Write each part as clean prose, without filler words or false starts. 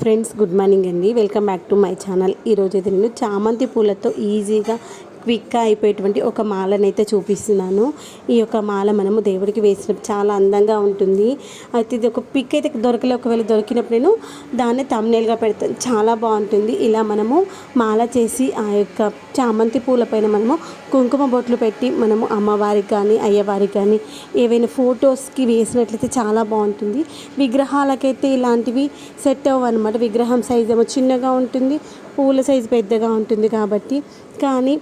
Friends good morning అండి. Welcome back to my channel. ఈరోజు అయితే నేను చామంతి పూలతో ఈజీగా క్విక్గా అయిపోయేటువంటి ఒక మాలను అయితే చూపిస్తున్నాను. ఈ యొక్క మాల మనము దేవుడికి వేసినప్పుడు చాలా అందంగా ఉంటుంది. అయితే ఇది ఒక పిక్ అయితే దొరకలే, ఒకవేళ దొరికినప్పుడు నేను దాన్ని థంబ్నెయిల్గా పెడతాను. చాలా బాగుంటుంది. ఇలా మనము మాల చేసి ఆ యొక్క చామంతి పూల పైన మనము కుంకుమ బొట్లు పెట్టి మనము అమ్మవారికి కానీ అయ్యవారికి కానీ ఏవైనా ఫొటోస్కి వేసినట్లయితే చాలా బాగుంటుంది. విగ్రహాలకైతే ఇలాంటివి సెట్ అవ్వనమాట. విగ్రహం సైజ్ ఏమో చిన్నగా ఉంటుంది, పూల సైజు పెద్దగా ఉంటుంది కాబట్టి. కానీ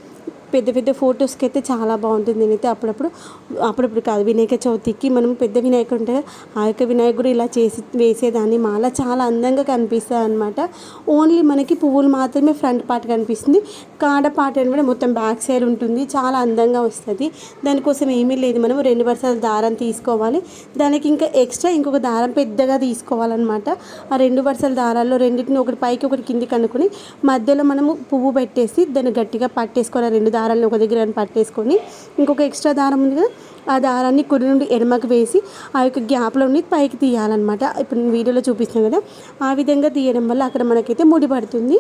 పెద్ద పెద్ద ఫొటోస్కి అయితే చాలా బాగుంటుంది. నేనైతే అప్పుడప్పుడు కాదు, వినాయక చవితికి మనం పెద్ద వినాయకుడు ఉంటే ఆ యొక్క వినాయకుడు ఇలా చేసి వేసేదాన్ని మాల చాలా అందంగా కనిపిస్తుంది అనమాట. ఓన్లీ మనకి పువ్వులు మాత్రమే ఫ్రంట్ పార్ట్ కనిపిస్తుంది, కాడ పార్ట్ అనేది మొత్తం బ్యాక్ సైడ్ ఉంటుంది. చాలా అందంగా వస్తుంది. దానికోసం ఏమీ లేదు, మనం 2 వరుసల దారం తీసుకోవాలి. దానికి ఇంకా ఎక్స్ట్రా ఇంకొక దారం పెద్దగా తీసుకోవాలన్నమాట. ఆ 2 వరుసల దారాల్లో రెండింటిని ఒకటి పైకి ఒకటి కిందికి అనుకుని మధ్యలో మనము పువ్వు పెట్టేసి దాన్ని గట్టిగా పట్టేసుకోవాలి. 2 దారాలను ఒక దగ్గర పట్టేసుకొని ఇంకొక ఎక్స్ట్రా దారం ఉంది కదా, ఆ దారాన్ని కుడి నుండి ఎడమకు వేసి ఆ యొక్క గ్యాప్లో నుండి పైకి తీయాలన్నమాట. ఇప్పుడు నేను వీడియోలో చూపిస్తాను కదా, ఆ విధంగా తీయడం వల్ల అక్కడ మనకైతే ముడి పడుతుంది.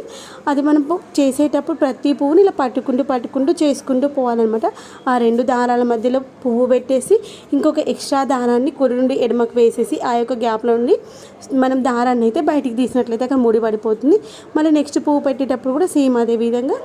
అది మనం చేసేటప్పుడు ప్రతి పువ్వుని ఇలా పట్టుకుంటూ చేసుకుంటూ పోవాలన్నమాట. ఆ 2 దారాల మధ్యలో పువ్వు పెట్టేసి ఇంకొక ఎక్స్ట్రా దారాన్ని కుడి నుండి ఎడమకు వేసేసి ఆ యొక్క గ్యాప్లో నుండి మనం దారాన్ని అయితే బయటికి తీసినట్లయితే అక్కడ ముడి పడిపోతుంది. మళ్ళీ నెక్స్ట్ పువ్వు పెట్టేటప్పుడు కూడా సేమ్ అదే విధంగా